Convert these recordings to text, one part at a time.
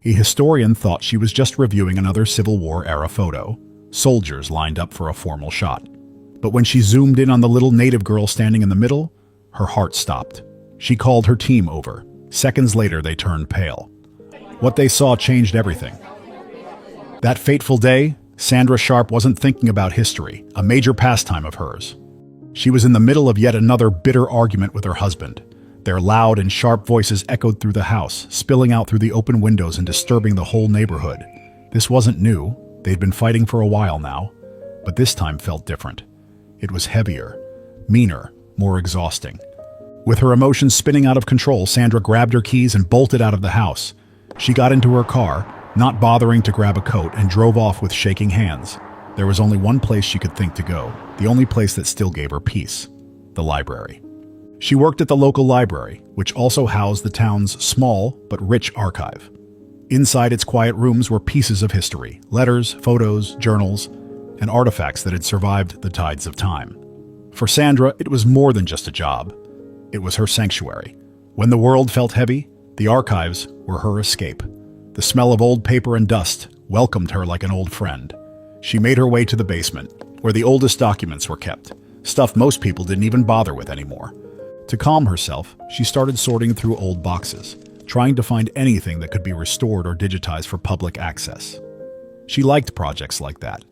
A historian thought she was just reviewing another Civil War-era photo. Soldiers lined up for a formal shot. But when she zoomed in on the little native girl standing in the middle, her heart stopped. She called her team over. Seconds later, they turned pale. What they saw changed everything. That fateful day, Sandra Sharp wasn't thinking about history, a major pastime of hers. She was in the middle of yet another bitter argument with her husband. Their loud and sharp voices echoed through the house, spilling out through the open windows and disturbing the whole neighborhood. This wasn't new. They'd been fighting for a while now. But this time felt different. It was heavier, meaner, more exhausting. With her emotions spinning out of control, Sandra grabbed her keys and bolted out of the house. She got into her car, not bothering to grab a coat, and drove off with shaking hands. There was only one place she could think to go, the only place that still gave her peace: the library. She worked at the local library, which also housed the town's small but rich archive. Inside its quiet rooms were pieces of history, letters, photos, journals, and artifacts that had survived the tides of time. For Sandra, it was more than just a job. It was her sanctuary. When the world felt heavy, the archives were her escape. The smell of old paper and dust welcomed her like an old friend. She made her way to the basement, where the oldest documents were kept, stuff most people didn't even bother with anymore. To calm herself, she started sorting through old boxes, trying to find anything that could be restored or digitized for public access. She liked projects like that.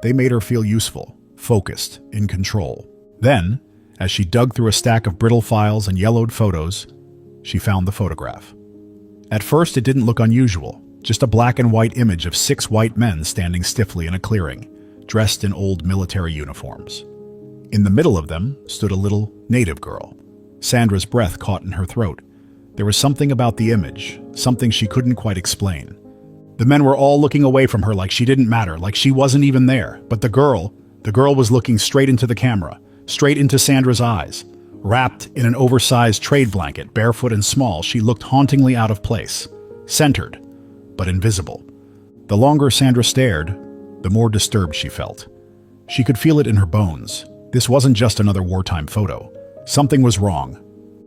They made her feel useful, focused, in control. Then, as she dug through a stack of brittle files and yellowed photos, she found the photograph. At first, it didn't look unusual, just a black and white image of 6 white men standing stiffly in a clearing, dressed in old military uniforms. In the middle of them stood a little native girl. Sandra's breath caught in her throat. There was something about the image, something she couldn't quite explain. The men were all looking away from her like she didn't matter, like she wasn't even there. But the girl was looking straight into the camera, straight into Sandra's eyes. Wrapped in an oversized trade blanket, barefoot and small, she looked hauntingly out of place, centered, but invisible. The longer Sandra stared, the more disturbed she felt. She could feel it in her bones. This wasn't just another wartime photo. Something was wrong.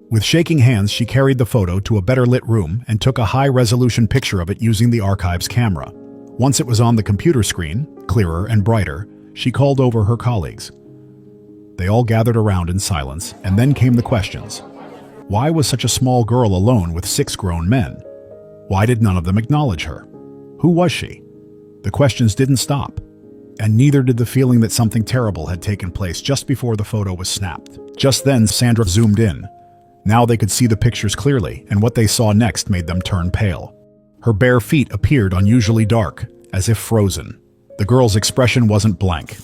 With shaking hands, she carried the photo to a better lit room and took a high-resolution picture of it using the archive's camera. Once it was on the computer screen, clearer and brighter, she called over her colleagues. They all gathered around in silence, and then came the questions. Why was such a small girl alone with 6 grown men? Why did none of them acknowledge her? Who was she? The questions didn't stop, and neither did the feeling that something terrible had taken place just before the photo was snapped. Just then, Sandra zoomed in. Now they could see the pictures clearly, and what they saw next made them turn pale. Her bare feet appeared unusually dark, as if frozen. The girl's expression wasn't blank.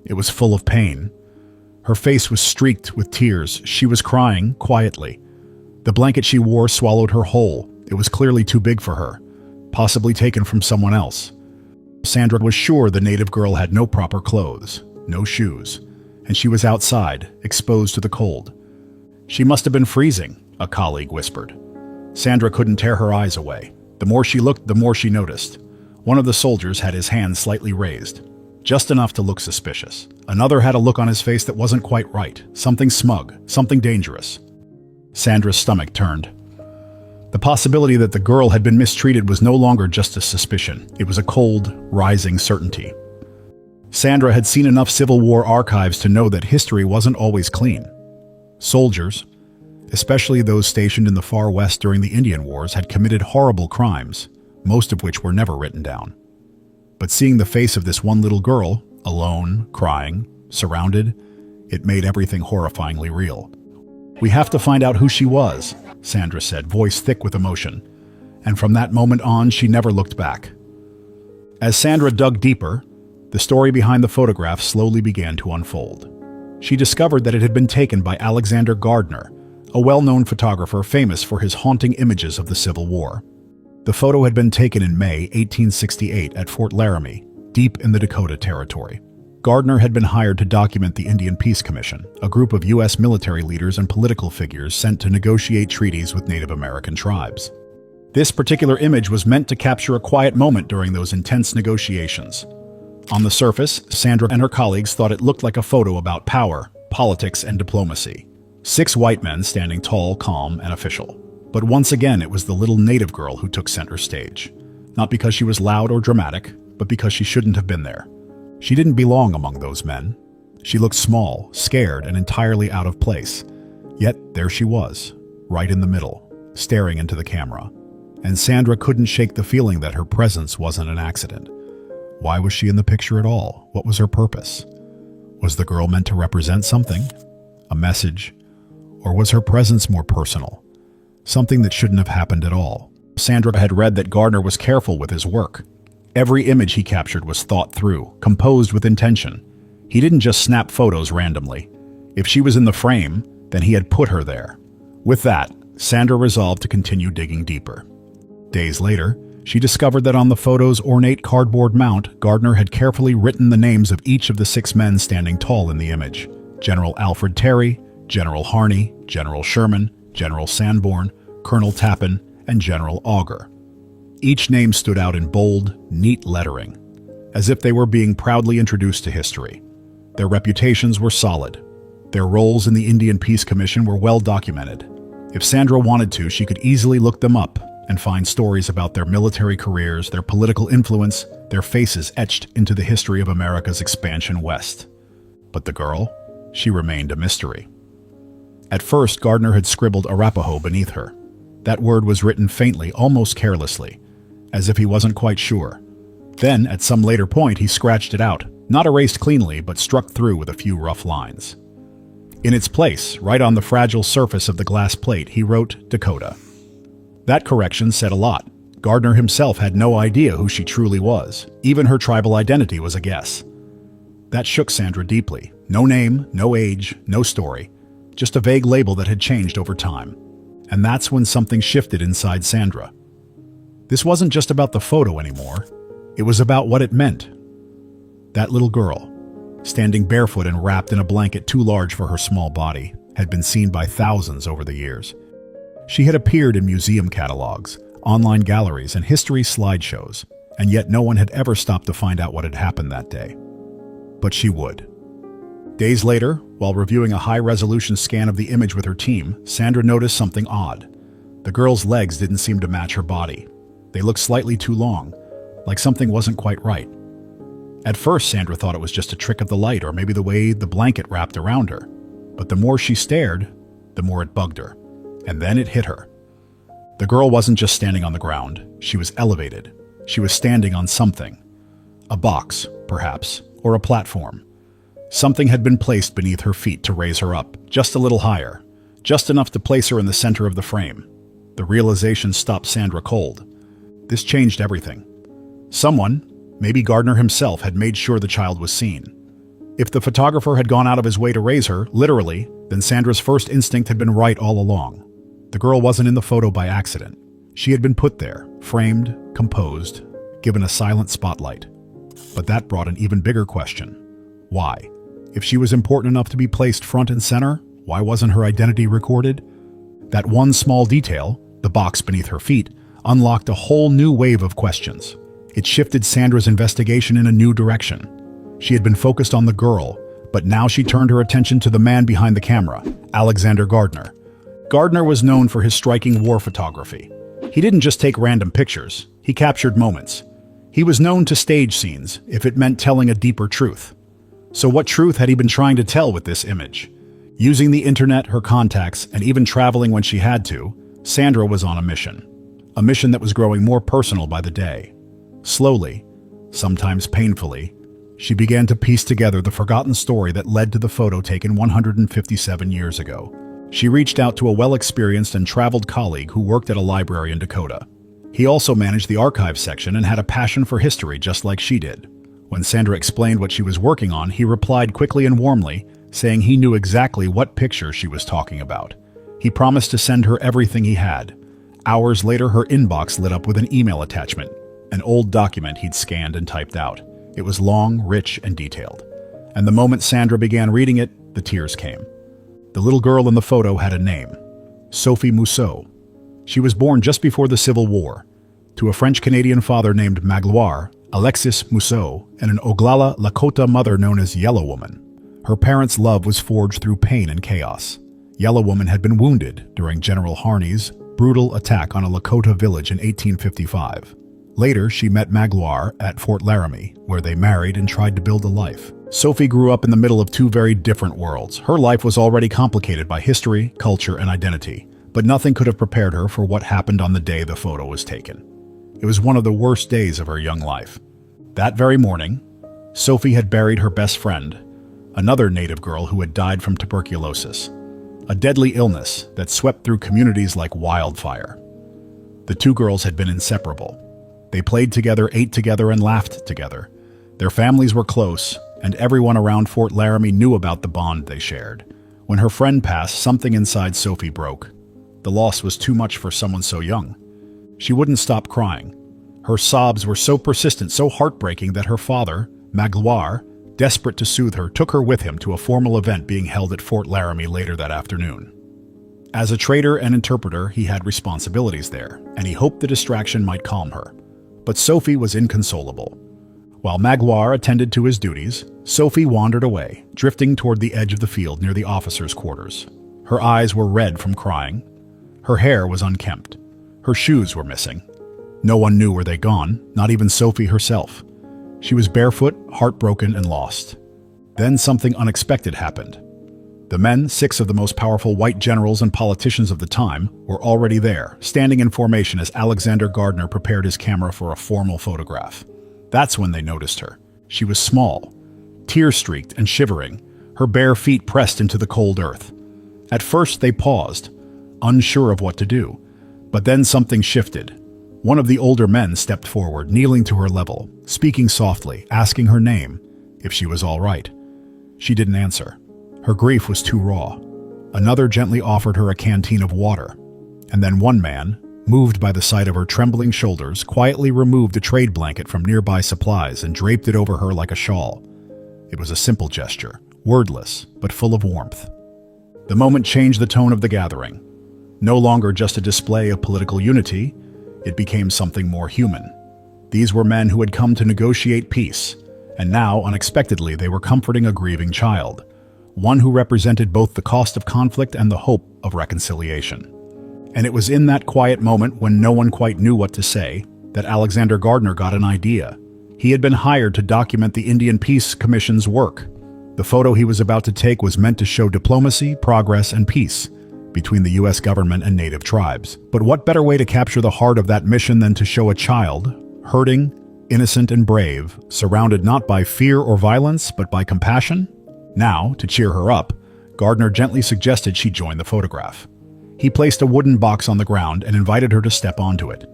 It was full of pain. Her face was streaked with tears. She was crying quietly. The blanket she wore swallowed her whole. It was clearly too big for her, possibly taken from someone else. Sandra was sure the native girl had no proper clothes, no shoes, and she was outside, exposed to the cold. She must have been freezing, a colleague whispered. Sandra couldn't tear her eyes away. The more she looked, the more she noticed. One of the soldiers had his hand slightly raised, just enough to look suspicious. Another had a look on his face that wasn't quite right, something smug, something dangerous. Sandra's stomach turned. The possibility that the girl had been mistreated was no longer just a suspicion. It was a cold, rising certainty. Sandra had seen enough Civil War archives to know that history wasn't always clean. Soldiers, especially those stationed in the far west during the Indian Wars, had committed horrible crimes, most of which were never written down. But seeing the face of this one little girl, alone, crying, surrounded, it made everything horrifyingly real. "We have to find out who she was," Sandra said, voice thick with emotion. And from that moment on, she never looked back. As Sandra dug deeper, the story behind the photograph slowly began to unfold. She discovered that it had been taken by Alexander Gardner, a well-known photographer famous for his haunting images of the Civil War. The photo had been taken in May 1868 at Fort Laramie, deep in the Dakota Territory. Gardner had been hired to document the Indian Peace Commission, a group of U.S. military leaders and political figures sent to negotiate treaties with Native American tribes. This particular image was meant to capture a quiet moment during those intense negotiations. On the surface, Sandra and her colleagues thought it looked like a photo about power, politics, and diplomacy. 6 white men standing tall, calm, and official. But once again, it was the little native girl who took center stage. not because she was loud or dramatic, but because she shouldn't have been there. She didn't belong among those men. She looked small, scared, and entirely out of place. Yet there she was, right in the middle, staring into the camera. And Sandra couldn't shake the feeling that her presence wasn't an accident. Why was she in the picture at all? What was her purpose? Was the girl meant to represent something? A message? Or was her presence more personal? Something that shouldn't have happened at all. Sandra had read that Gardner was careful with his work. Every image he captured was thought through, composed with intention. He didn't just snap photos randomly. If she was in the frame, then he had put her there. With that, Sandra resolved to continue digging deeper. Days later, she discovered that on the photo's ornate cardboard mount, Gardner had carefully written the names of each of the 6 men standing tall in the image: General Alfred Terry, General Harney, General Sherman, General Sanborn, Colonel Tappan, and General Augur. Each name stood out in bold, neat lettering, as if they were being proudly introduced to history. Their reputations were solid. Their roles in the Indian Peace Commission were well documented. If Sandra wanted to, she could easily look them up and find stories about their military careers, their political influence, their faces etched into the history of America's expansion west. But the girl? She remained a mystery. At first, Gardner had scribbled Arapaho beneath her. That word was written faintly, almost carelessly, as if he wasn't quite sure. Then, at some later point, he scratched it out, not erased cleanly, but struck through with a few rough lines. In its place, right on the fragile surface of the glass plate, he wrote Dakota. That correction said a lot. Gardner himself had no idea who she truly was. Even her tribal identity was a guess. That shook Sandra deeply. No name, no age, no story. Just a vague label that had changed over time. And that's when something shifted inside Sandra. This wasn't just about the photo anymore. It was about what it meant. That little girl, standing barefoot and wrapped in a blanket too large for her small body, had been seen by thousands over the years. She had appeared in museum catalogs, online galleries, and history slideshows, and yet no one had ever stopped to find out what had happened that day. But she would. Days later, while reviewing a high-resolution scan of the image with her team, Sandra noticed something odd. The girl's legs didn't seem to match her body. They looked slightly too long, like something wasn't quite right. At first, Sandra thought it was just a trick of the light or maybe the way the blanket wrapped around her. But the more she stared, the more it bugged her. And then it hit her. The girl wasn't just standing on the ground. She was elevated. She was standing on something. A box, perhaps, or a platform. Something had been placed beneath her feet to raise her up, just a little higher, just enough to place her in the center of the frame. The realization stopped Sandra cold. This changed everything. Someone, maybe Gardner himself, had made sure the child was seen. If the photographer had gone out of his way to raise her, literally, then Sandra's first instinct had been right all along. The girl wasn't in the photo by accident. She had been put there, framed, composed, given a silent spotlight. But that brought an even bigger question. Why? If she was important enough to be placed front and center, why wasn't her identity recorded? That one small detail, the box beneath her feet, unlocked a whole new wave of questions. It shifted Sandra's investigation in a new direction. She had been focused on the girl, but now she turned her attention to the man behind the camera, Alexander Gardner. Gardner was known for his striking war photography. He didn't just take random pictures, he captured moments. He was known to stage scenes if it meant telling a deeper truth. So what truth had he been trying to tell with this image? Using the internet, her contacts, and even traveling when she had to, Sandra was on a mission. A mission that was growing more personal by the day. Slowly, sometimes painfully, she began to piece together the forgotten story that led to the photo taken 157 years ago. She reached out to a well-experienced and traveled colleague who worked at a library in Dakota. He also managed the archives section and had a passion for history just like she did. When Sandra explained what she was working on, he replied quickly and warmly, saying he knew exactly what picture she was talking about. He promised to send her everything he had. Hours later, her inbox lit up with an email attachment, an old document he'd scanned and typed out. It was long, rich, and detailed. And the moment Sandra began reading it, the tears came. The little girl in the photo had a name, Sophie Mousseau. She was born just before the Civil War, to a French-Canadian father named Magloire, Alexis Mousseau, and an Oglala Lakota mother known as Yellow Woman. Her parents' love was forged through pain and chaos. Yellow Woman had been wounded during General Harney's brutal attack on a Lakota village in 1855. Later, she met Magloire at Fort Laramie, where they married and tried to build a life. Sophie grew up in the middle of two very different worlds. Her life was already complicated by history, culture, and identity, but nothing could have prepared her for what happened on the day the photo was taken. It was one of the worst days of her young life. That very morning, Sophie had buried her best friend, another native girl who had died from tuberculosis, a deadly illness that swept through communities like wildfire. The two girls had been inseparable. They played together, ate together, and laughed together. Their families were close, and everyone around Fort Laramie knew about the bond they shared. When her friend passed, something inside Sophie broke. The loss was too much for someone so young. She wouldn't stop crying. Her sobs were so persistent, so heartbreaking that her father, Magloire, desperate to soothe her, took her with him to a formal event being held at Fort Laramie later that afternoon. As a trader and interpreter, he had responsibilities there, and he hoped the distraction might calm her. But Sophie was inconsolable. While Magloire attended to his duties, Sophie wandered away, drifting toward the edge of the field near the officers' quarters. Her eyes were red from crying. Her hair was unkempt. Her shoes were missing. No one knew where they'd gone, not even Sophie herself. She was barefoot, heartbroken, and lost. Then something unexpected happened. The men, 6 of the most powerful white generals and politicians of the time, were already there, standing in formation as Alexander Gardner prepared his camera for a formal photograph. That's when they noticed her. She was small, tear-streaked and shivering, her bare feet pressed into the cold earth. At first they paused, unsure of what to do, but then something shifted. One of the older men stepped forward, kneeling to her level, speaking softly, asking her name, if she was all right. She didn't answer. Her grief was too raw. Another gently offered her a canteen of water, and then one man, moved by the sight of her trembling shoulders, quietly removed a trade blanket from nearby supplies and draped it over her like a shawl. It was a simple gesture, wordless, but full of warmth. The moment changed the tone of the gathering. No longer just a display of political unity, it became something more human. These were men who had come to negotiate peace, and now, unexpectedly, they were comforting a grieving child, one who represented both the cost of conflict and the hope of reconciliation. And it was in that quiet moment, when no one quite knew what to say, that Alexander Gardner got an idea. He had been hired to document the Indian Peace Commission's work. The photo he was about to take was meant to show diplomacy, progress, and peace between the U.S. government and native tribes. But what better way to capture the heart of that mission than to show a child, hurting, innocent, and brave, surrounded not by fear or violence, but by compassion? Now, to cheer her up, Gardner gently suggested she join the photograph. He placed a wooden box on the ground and invited her to step onto it.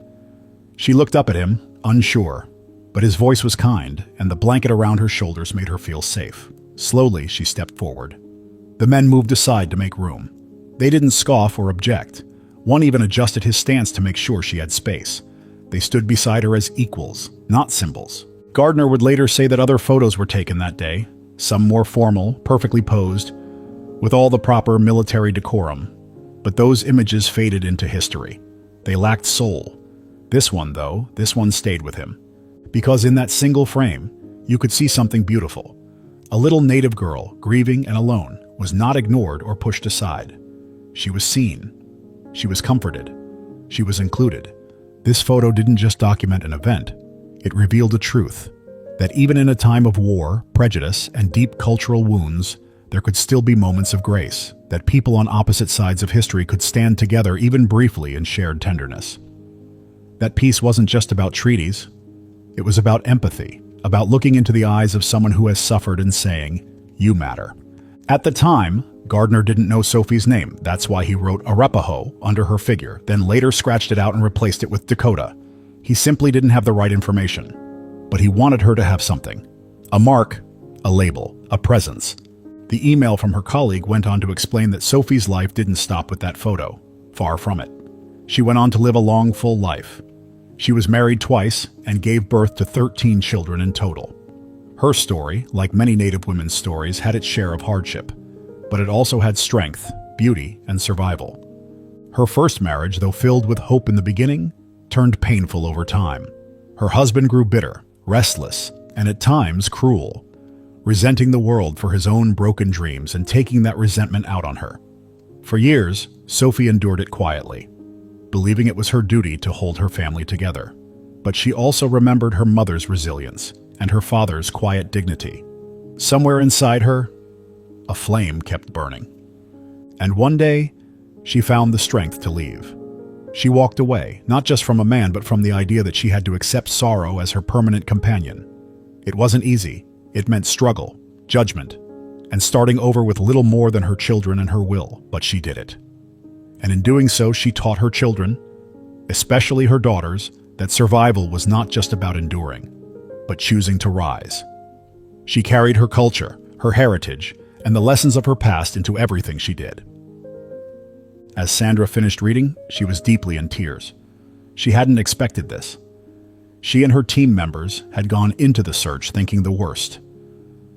She looked up at him, unsure, but his voice was kind, and the blanket around her shoulders made her feel safe. Slowly, she stepped forward. The men moved aside to make room. They didn't scoff or object. One even adjusted his stance to make sure she had space. They stood beside her as equals, not symbols. Gardner would later say that other photos were taken that day, some more formal, perfectly posed, with all the proper military decorum. But those images faded into history. They lacked soul. This one, though, stayed with him. Because in that single frame, you could see something beautiful. A little native girl, grieving and alone, was not ignored or pushed aside. She was seen. She was comforted. She was included. This photo didn't just document an event. It revealed a truth, that even in a time of war, prejudice, and deep cultural wounds, there could still be moments of grace, that people on opposite sides of history could stand together even briefly in shared tenderness. That piece wasn't just about treaties. It was about empathy, about looking into the eyes of someone who has suffered and saying, "You matter." At the time, Gardner didn't know Sophie's name. That's why he wrote Arapaho under her figure, then later scratched it out and replaced it with Dakota. He simply didn't have the right information. But he wanted her to have something. A mark, a label, a presence. The email from her colleague went on to explain that Sophie's life didn't stop with that photo. Far from it. She went on to live a long, full life. She was married twice and gave birth to 13 children in total. Her story, like many Native women's stories, had its share of hardship, but it also had strength, beauty, and survival. Her first marriage, though filled with hope in the beginning, turned painful over time. Her husband grew bitter, restless, and at times cruel, resenting the world for his own broken dreams and taking that resentment out on her. For years, Sophie endured it quietly, believing it was her duty to hold her family together. But she also remembered her mother's resilience and her father's quiet dignity. Somewhere inside her, a flame kept burning. And one day, she found the strength to leave. She walked away, not just from a man, but from the idea that she had to accept sorrow as her permanent companion. It wasn't easy. It meant struggle, judgment, and starting over with little more than her children and her will, but she did it. And in doing so, she taught her children, especially her daughters, that survival was not just about enduring, but choosing to rise. She carried her culture, her heritage, and the lessons of her past into everything she did. As Sandra finished reading, she was deeply in tears. She hadn't expected this. She and her team members had gone into the search thinking the worst,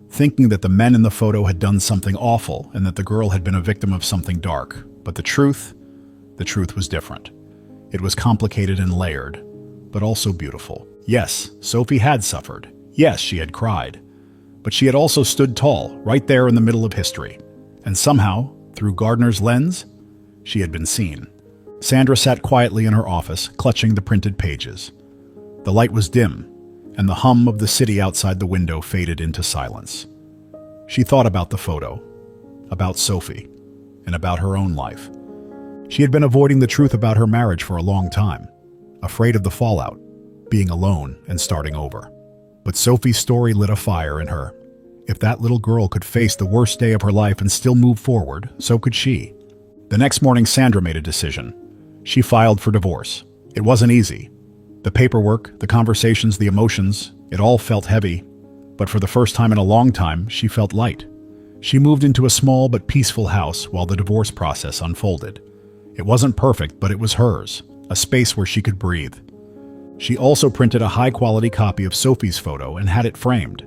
thinking that the men in the photo had done something awful and that the girl had been a victim of something dark. But the truth was different. It was complicated and layered, but also beautiful. Yes, Sophie had suffered. Yes, she had cried. But she had also stood tall, right there in the middle of history. And somehow, through Gardner's lens, she had been seen. Sandra sat quietly in her office, clutching the printed pages. The light was dim, and the hum of the city outside the window faded into silence. She thought about the photo, about Sophie, and about her own life. She had been avoiding the truth about her marriage for a long time, afraid of the fallout, being alone and starting over. But Sophie's story lit a fire in her. If that little girl could face the worst day of her life and still move forward, so could she. The next morning, Sandra made a decision. She filed for divorce. It wasn't easy. The paperwork, the conversations, the emotions, it all felt heavy. But for the first time in a long time, she felt light. She moved into a small but peaceful house while the divorce process unfolded. It wasn't perfect, but it was hers, a space where she could breathe. She also printed a high-quality copy of Sophie's photo and had it framed.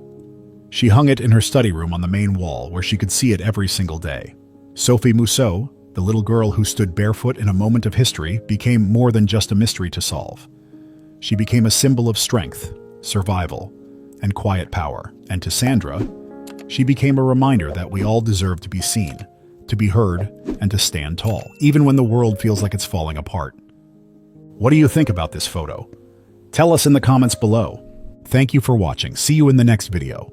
She hung it in her study room on the main wall where she could see it every single day. Sophie Mousseau, the little girl who stood barefoot in a moment of history, became more than just a mystery to solve. She became a symbol of strength, survival, and quiet power. And to Sandra, she became a reminder that we all deserve to be seen, to be heard, and to stand tall, even when the world feels like it's falling apart. What do you think about this photo? Tell us in the comments below. Thank you for watching. See you in the next video.